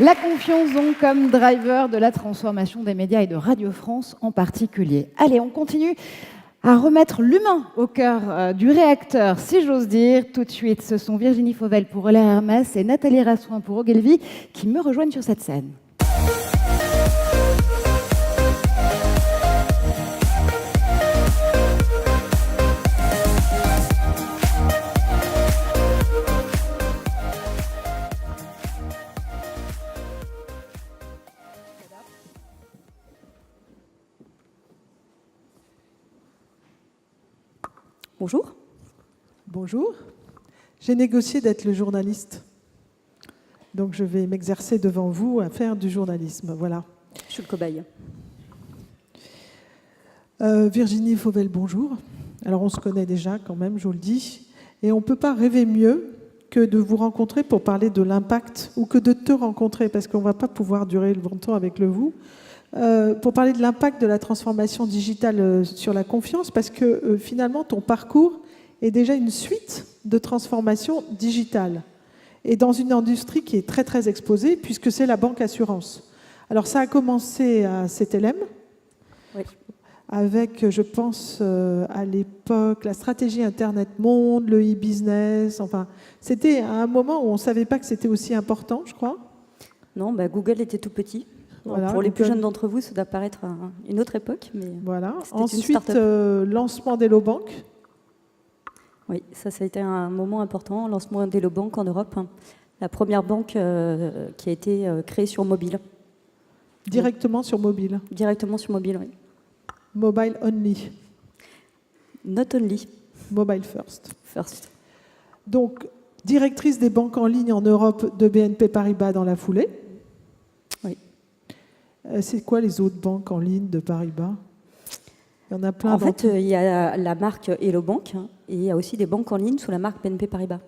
La confiance donc comme driver de la transformation des médias et de Radio France en particulier. Allez, on continue à remettre l'humain au cœur du réacteur, si j'ose dire. Tout de suite, ce sont Virginie Fauvel pour Relais Hermès et Nathalie Rassoin pour Ogilvy qui me rejoignent sur cette scène. Bonjour. Bonjour. J'ai négocié d'être le journaliste. Donc je vais m'exercer devant vous à faire du journalisme. Voilà. Je suis le cobaye. Virginie Fauvel, bonjour. Alors on se connaît déjà quand même, je vous le dis. Et on ne peut pas rêver mieux que de vous rencontrer pour parler de l'impact, ou que de te rencontrer, parce qu'on ne va pas pouvoir durer longtemps avec le vous. Pour parler de l'impact de la transformation digitale sur la confiance, parce que finalement, ton parcours est déjà une suite de transformations digitales, et dans une industrie qui est très, très exposée, puisque c'est la banque assurance. Alors, ça a commencé à CTLM, oui. Avec, je pense, à l'époque, la stratégie Internet Monde, le e-business, enfin, c'était à un moment où on ne savait pas que c'était aussi important, je crois. Non, Google était tout petit. Voilà, pour les plus jeunes d'entre vous, ça doit paraître une autre époque. Mais voilà. Ensuite, lancement d'Hellobank. Oui, ça a été un moment important, lancement d'Hellobank en Europe. La première banque qui a été créée sur mobile. Directement sur mobile. Directement sur mobile, oui. Mobile only. Not only. Mobile first. First. Donc, directrice des banques en ligne en Europe de BNP Paribas dans la foulée. Oui. C'est quoi les autres banques en ligne de Paribas? Il y en a plein. En fait, il y a la marque Hellobank et il y a aussi des banques en ligne sous la marque BNP Paribas.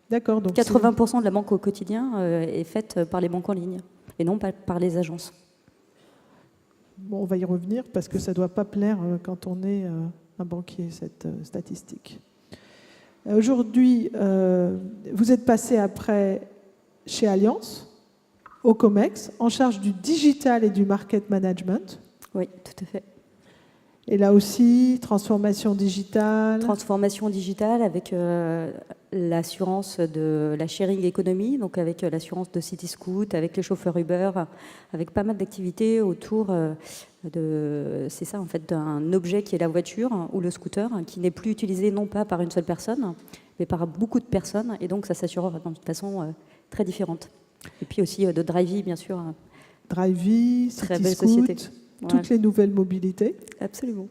D'accord. Donc 80% de la banque au quotidien est faite par les banques en ligne et non pas par les agences. Bon, on va y revenir parce que ça ne doit pas plaire quand on est un banquier, cette statistique. Aujourd'hui, vous êtes passé après chez Allianz, au COMEX, en charge du digital et du market management. Oui, tout à fait. Et là aussi, transformation digitale. Transformation digitale avec l'assurance de la sharing economy, donc avec l'assurance de Cityscoot, avec les chauffeurs Uber, avec pas mal d'activités autour c'est ça en fait, d'un objet qui est la voiture ou le scooter, qui n'est plus utilisé non pas par une seule personne, mais par beaucoup de personnes, et donc ça s'assure d'une façon très différente. Et puis aussi de Drivey, bien sûr. Drivey, Cityscoot, toutes les nouvelles mobilités. Absolument.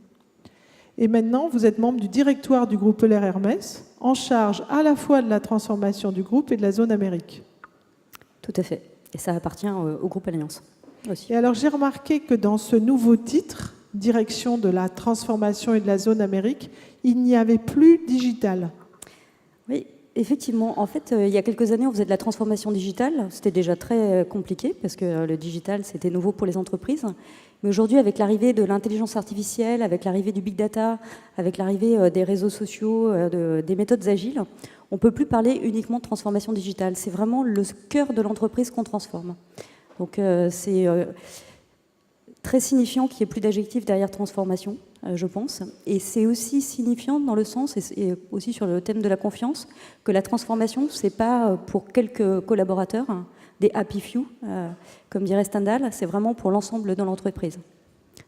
Et maintenant, vous êtes membre du directoire du groupe Relais Hermès, en charge à la fois de la transformation du groupe et de la zone Amérique. Tout à fait. Et ça appartient au groupe Allianz aussi. Et alors, j'ai remarqué que dans ce nouveau titre, direction de la transformation et de la zone Amérique, il n'y avait plus digital. Oui, effectivement. En fait, il y a quelques années, on faisait de la transformation digitale. C'était déjà très compliqué parce que le digital, c'était nouveau pour les entreprises. Mais aujourd'hui, avec l'arrivée de l'intelligence artificielle, avec l'arrivée du big data, avec l'arrivée des réseaux sociaux, des méthodes agiles, on ne peut plus parler uniquement de transformation digitale. C'est vraiment le cœur de l'entreprise qu'on transforme. Donc c'est très signifiant qu'il n'y ait plus d'adjectif derrière transformation, je pense. Et c'est aussi signifiant dans le sens, et aussi sur le thème de la confiance, que la transformation, ce n'est pas pour quelques collaborateurs, des happy few, comme dirait Stendhal, c'est vraiment pour l'ensemble de l'entreprise.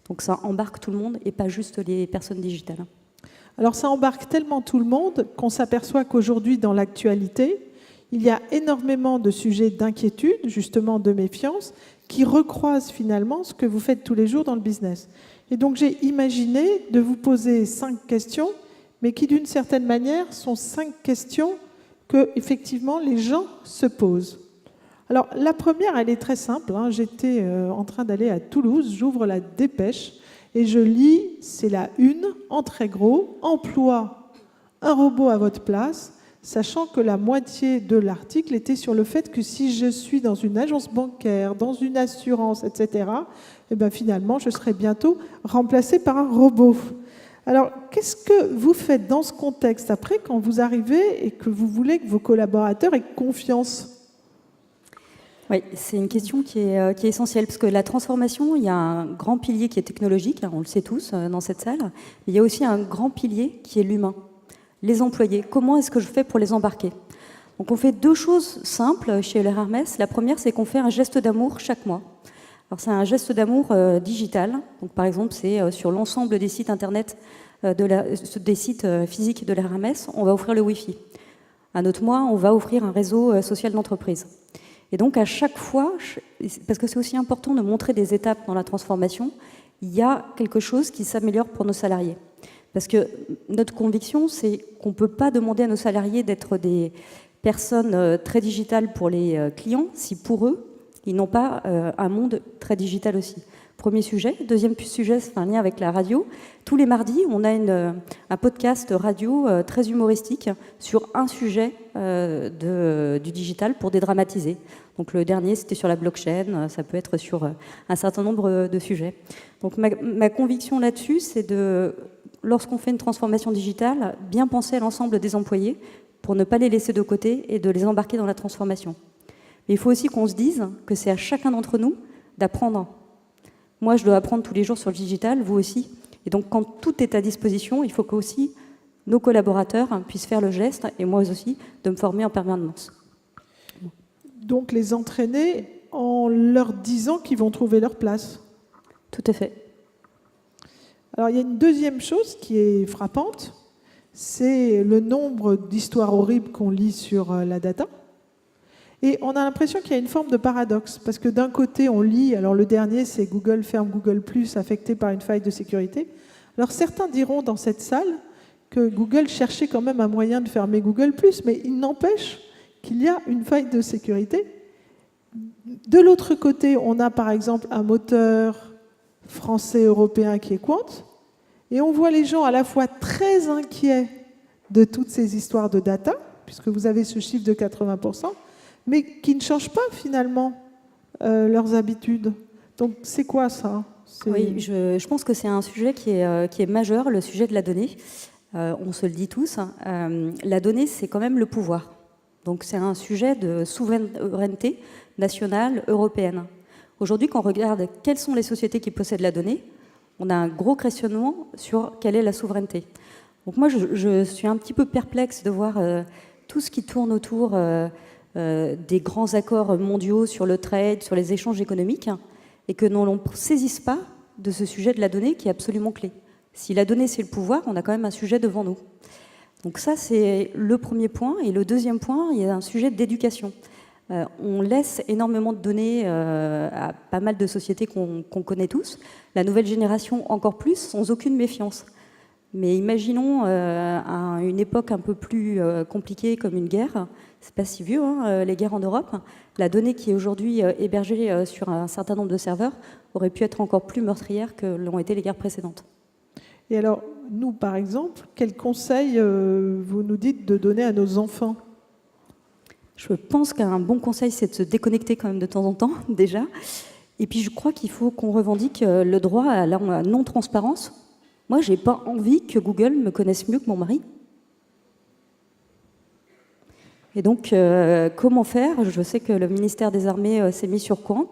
Donc ça embarque tout le monde et pas juste les personnes digitales. Alors ça embarque tellement tout le monde qu'on s'aperçoit qu'aujourd'hui, dans l'actualité, il y a énormément de sujets d'inquiétude, justement de méfiance, qui recroisent finalement ce que vous faites tous les jours dans le business. Et donc j'ai imaginé de vous poser 5 questions, mais qui d'une certaine manière sont 5 questions que effectivement les gens se posent. Alors la première, elle est très simple. J'étais en train d'aller à Toulouse, j'ouvre la Dépêche et je lis, c'est la une, en très gros, emploie un robot à votre place, sachant que la moitié de l'article était sur le fait que si je suis dans une agence bancaire, dans une assurance, etc., eh bien finalement, je serai bientôt remplacée par un robot. Alors, qu'est-ce que vous faites dans ce contexte après, quand vous arrivez et que vous voulez que vos collaborateurs aient confiance ? Oui, c'est une question qui est essentielle, parce que la transformation, il y a un grand pilier qui est technologique, hein, on le sait tous dans cette salle, mais il y a aussi un grand pilier qui est l'humain, les employés. Comment est-ce que je fais pour les embarquer? Donc on fait deux choses simples chez Euler Hermès. La première, c'est qu'on fait un geste d'amour chaque mois. Alors c'est un geste d'amour digital. Donc par exemple, c'est sur l'ensemble des sites internet, des sites physiques de l'Euler Hermès, on va offrir le Wi-Fi. Un autre mois, on va offrir un réseau social d'entreprise. Et donc à chaque fois, parce que c'est aussi important de montrer des étapes dans la transformation, il y a quelque chose qui s'améliore pour nos salariés. Parce que notre conviction, c'est qu'on ne peut pas demander à nos salariés d'être des personnes très digitales pour les clients si pour eux, ils n'ont pas un monde très digital aussi. Premier sujet. Deuxième sujet, c'est un lien avec la radio. Tous les mardis, on a un podcast radio très humoristique sur un sujet du digital pour dédramatiser. Donc le dernier, c'était sur la blockchain, ça peut être sur un certain nombre de sujets. Donc ma conviction là-dessus, c'est lorsqu'on fait une transformation digitale, bien penser à l'ensemble des employés pour ne pas les laisser de côté et de les embarquer dans la transformation. Mais il faut aussi qu'on se dise que c'est à chacun d'entre nous d'apprendre. Moi, je dois apprendre tous les jours sur le digital, vous aussi. Et donc, quand tout est à disposition, il faut qu'aussi nos collaborateurs puissent faire le geste, et moi aussi, de me former en permanence. Donc, les entraîner en leur disant qu'ils vont trouver leur place. Tout à fait. Alors, il y a une deuxième chose qui est frappante, c'est le nombre d'histoires horribles qu'on lit sur la data. Et on a l'impression qu'il y a une forme de paradoxe, parce que d'un côté, on lit, alors le dernier, c'est Google ferme Google+, affecté par une faille de sécurité. Alors certains diront dans cette salle que Google cherchait quand même un moyen de fermer Google+, mais il n'empêche qu'il y a une faille de sécurité. De l'autre côté, on a par exemple un moteur français européen qui est Quant, et on voit les gens à la fois très inquiets de toutes ces histoires de data, puisque vous avez ce chiffre de 80%, mais qui ne changent pas finalement leurs habitudes. Donc c'est quoi ça? Oui, je pense que c'est un sujet qui est majeur, le sujet de la donnée. On se le dit tous. La donnée, c'est quand même le pouvoir. Donc c'est un sujet de souveraineté nationale, européenne. Aujourd'hui, quand on regarde quelles sont les sociétés qui possèdent la donnée, on a un gros questionnement sur quelle est la souveraineté. Donc moi, je suis un petit peu perplexe de voir tout ce qui tourne autour des grands accords mondiaux sur le trade, sur les échanges économiques, et que l'on ne saisisse pas de ce sujet de la donnée qui est absolument clé. Si la donnée, c'est le pouvoir, on a quand même un sujet devant nous. Donc ça, c'est le premier point. Et le deuxième point, il y a un sujet d'éducation. On laisse énormément de données à pas mal de sociétés qu'on connaît tous. La nouvelle génération, encore plus, sans aucune méfiance. Mais imaginons à une époque un peu plus compliquée comme une guerre. C'est pas si vieux, hein, les guerres en Europe. La donnée qui est aujourd'hui hébergée sur un certain nombre de serveurs aurait pu être encore plus meurtrière que l'ont été les guerres précédentes. Et alors, nous, par exemple, quels conseils vous nous dites de donner à nos enfants? Je pense qu'un bon conseil, c'est de se déconnecter quand même de temps en temps, déjà. Et puis, je crois qu'il faut qu'on revendique le droit à la non-transparence. Moi, j'ai pas envie que Google me connaisse mieux que mon mari. Et donc, comment faire? Je sais que le ministère des Armées s'est mis sur Quant.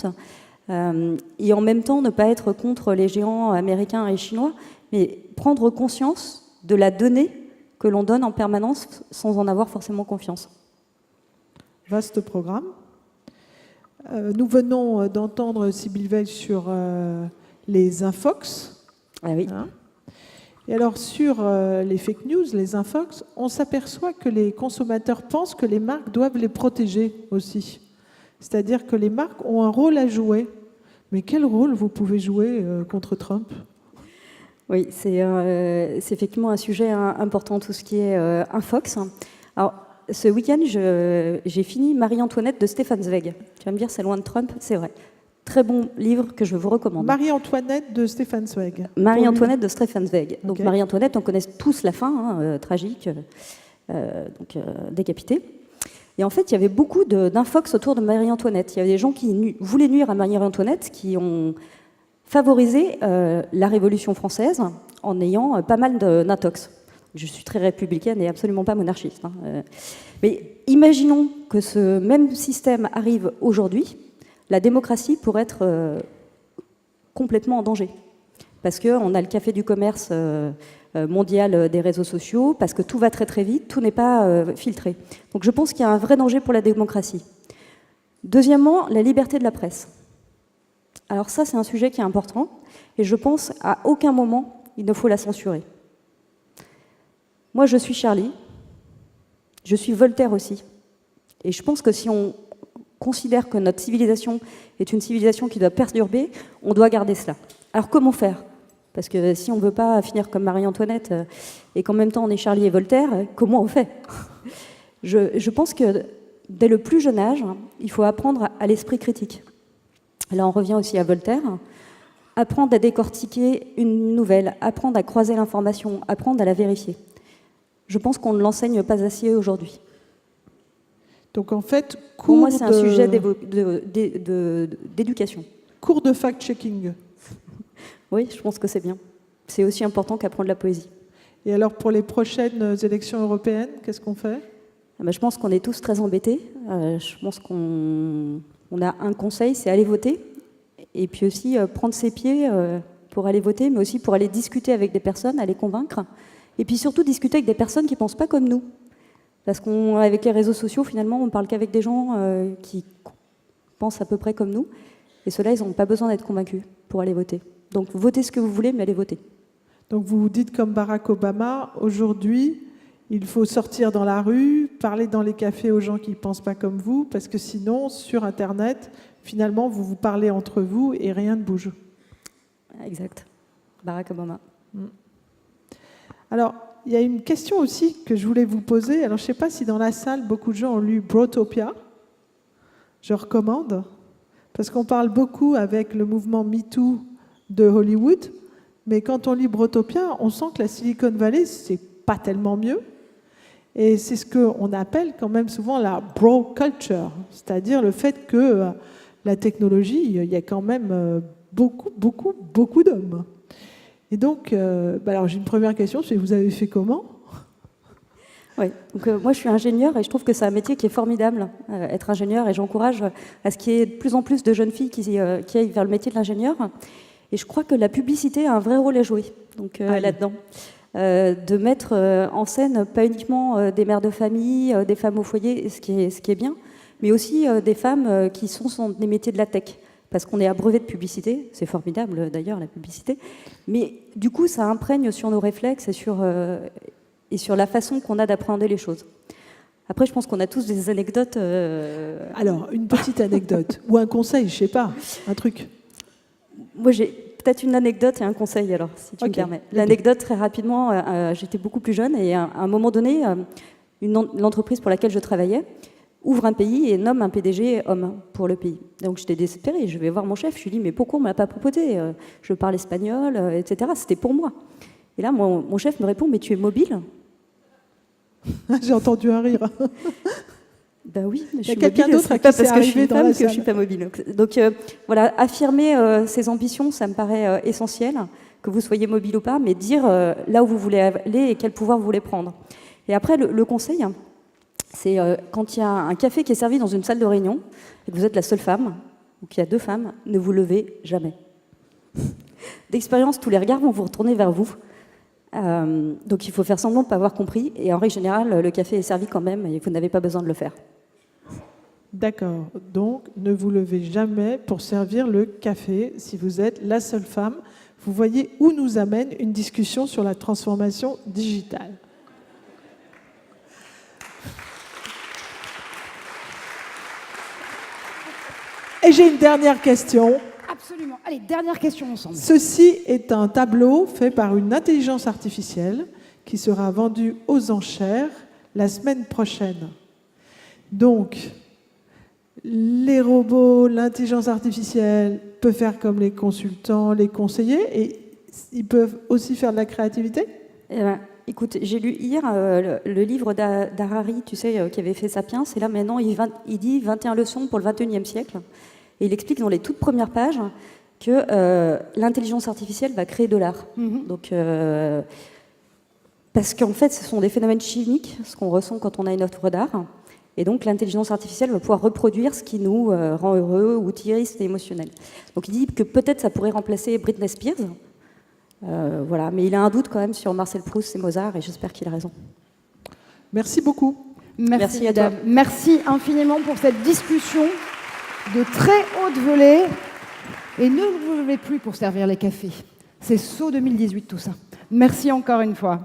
Et en même temps, ne pas être contre les géants américains et chinois, mais prendre conscience de la donnée que l'on donne en permanence sans en avoir forcément confiance. Vaste programme. Nous venons d'entendre Sybille Veil sur les infox. Ah oui. Hein. Et alors, sur les fake news, les infox, on s'aperçoit que les consommateurs pensent que les marques doivent les protéger aussi. C'est-à-dire que les marques ont un rôle à jouer. Mais quel rôle vous pouvez jouer contre Trump? Oui, c'est effectivement un sujet important, tout ce qui est infox. Alors, ce week-end, j'ai fini Marie-Antoinette de Stefan Zweig. Tu vas me dire, c'est loin de Trump, c'est vrai. Très bon livre que je vous recommande. Marie-Antoinette de Stefan Zweig. Marie-Antoinette de Stefan Zweig. Donc Okay. Marie-Antoinette, on connaît tous la fin, tragique, décapitée. Et en fait, il y avait beaucoup d'infox autour de Marie-Antoinette. Il y avait des gens qui voulaient nuire à Marie-Antoinette, qui ont favorisé la Révolution française en ayant pas mal d'intox. Je suis très républicaine et absolument pas monarchiste. Mais imaginons que ce même système arrive aujourd'hui la démocratie pourrait être complètement en danger. Parce qu'on a le café du commerce mondial des réseaux sociaux, parce que tout va très très vite, tout n'est pas filtré. Donc je pense qu'il y a un vrai danger pour la démocratie. Deuxièmement, la liberté de la presse. Alors ça, c'est un sujet qui est important, et je pense à aucun moment il ne faut la censurer. Moi, je suis Charlie, je suis Voltaire aussi, et je pense que si on considère que notre civilisation est une civilisation qui doit perdurer, on doit garder cela. Alors comment faire ? Parce que si on ne veut pas finir comme Marie-Antoinette et qu'en même temps on est Charlie et Voltaire, comment on fait ? Je pense que dès le plus jeune âge, il faut apprendre à l'esprit critique. Là, on revient aussi à Voltaire. Apprendre à décortiquer une nouvelle, apprendre à croiser l'information, apprendre à la vérifier. Je pense qu'on ne l'enseigne pas assez aujourd'hui. Donc en fait, pour moi, c'est un sujet d'éducation. Cours de fact-checking. Oui, je pense que c'est bien. C'est aussi important qu'apprendre la poésie. Et alors, pour les prochaines élections européennes, qu'est-ce qu'on fait ? Je pense qu'on est tous très embêtés. Je pense qu'on a un conseil, c'est aller voter. Et puis aussi prendre ses pieds pour aller voter, mais aussi pour aller discuter avec des personnes, aller convaincre. Et puis surtout discuter avec des personnes qui ne pensent pas comme nous. Parce qu'avec les réseaux sociaux, finalement, on ne parle qu'avec des gens qui pensent à peu près comme nous. Et ceux-là, ils n'ont pas besoin d'être convaincus pour aller voter. Donc votez ce que vous voulez, mais allez voter. Donc vous vous dites comme Barack Obama, aujourd'hui, il faut sortir dans la rue, parler dans les cafés aux gens qui ne pensent pas comme vous, parce que sinon, sur Internet, finalement, vous vous parlez entre vous et rien ne bouge. Exact. Barack Obama. Alors, il y a une question aussi que je voulais vous poser. Alors, je ne sais pas si dans la salle, beaucoup de gens ont lu Brotopia. Je recommande, parce qu'on parle beaucoup avec le mouvement MeToo de Hollywood, mais quand on lit Brotopia, on sent que la Silicon Valley, c'est pas tellement mieux. Et c'est ce qu'on appelle quand même souvent la bro culture, c'est-à-dire le fait que la technologie, il y a quand même beaucoup d'hommes. Et donc, alors j'ai une première question, c'est vous avez fait comment ? Oui, donc moi je suis ingénieure et je trouve que c'est un métier qui est formidable, être ingénieur, et j'encourage à ce qu'il y ait de plus en plus de jeunes filles qui aillent vers le métier de l'ingénieur. Et je crois que la publicité a un vrai rôle à jouer là-dedans. De mettre en scène pas uniquement des mères de famille, des femmes au foyer, ce qui est bien, mais aussi des femmes qui sont des métiers de la tech. Parce qu'on est abreuvé de publicité, c'est formidable d'ailleurs la publicité, mais du coup ça imprègne sur nos réflexes et sur la façon qu'on a d'appréhender les choses. Après, je pense qu'on a tous des anecdotes. Alors, une petite anecdote, ou un conseil, je sais pas, un truc. Moi, j'ai peut-être une anecdote et un conseil, alors, si tu me permets. L'anecdote, très rapidement, j'étais beaucoup plus jeune, et à un moment donné, l'entreprise pour laquelle je travaillais ouvre un pays et nomme un PDG homme pour le pays. Donc j'étais désespérée, je vais voir mon chef, je lui dis mais pourquoi on ne me l'a pas proposé ? Je parle espagnol, etc. C'était pour moi. Et là, mon chef me répond, mais tu es mobile ? J'ai entendu un rire. Ben oui, je il y a suis quelqu'un mobile, d'autre à qui pas c'est parce que je suis arrivé dans femme la que je salle. suis pas mobile. Donc voilà, affirmer ses ambitions, ça me paraît essentiel, que vous soyez mobile ou pas, mais dire là où vous voulez aller et quel pouvoir vous voulez prendre. Et après, le conseil, c'est quand il y a un café qui est servi dans une salle de réunion et que vous êtes la seule femme, ou qu'il y a deux femmes, ne vous levez jamais. D'expérience, tous les regards vont vous retourner vers vous. Donc il faut faire semblant de ne pas avoir compris. Et en règle générale, le café est servi quand même et vous n'avez pas besoin de le faire. D'accord. Donc, ne vous levez jamais pour servir le café si vous êtes la seule femme. Vous voyez où nous amène une discussion sur la transformation digitale. Et j'ai une dernière question. Absolument. Allez, dernière question ensemble. Ceci est un tableau fait par une intelligence artificielle qui sera vendu aux enchères la semaine prochaine. Donc, les robots, l'intelligence artificielle peut faire comme les consultants, les conseillers, et ils peuvent aussi faire de la créativité ? Écoute, j'ai lu hier le livre d'Harari, tu sais, qui avait fait Sapiens, et là maintenant il dit 21 leçons pour le 21e siècle. Et il explique dans les toutes premières pages que l'intelligence artificielle va créer de l'art. Donc, parce qu'en fait, ce sont des phénomènes chimiques, ce qu'on ressent quand on a une œuvre d'art. Et donc l'intelligence artificielle va pouvoir reproduire ce qui nous rend heureux ou triste et émotionnel. Donc il dit que peut-être ça pourrait remplacer Britney Spears. Voilà, mais il a un doute quand même sur Marcel Proust et Mozart, et j'espère qu'il a raison. Merci beaucoup. Merci, à mesdames. toi. Merci infiniment pour cette discussion de très haute volée. Et ne vous levez plus pour servir les cafés. C'est saut 2018 tout ça. Merci encore une fois.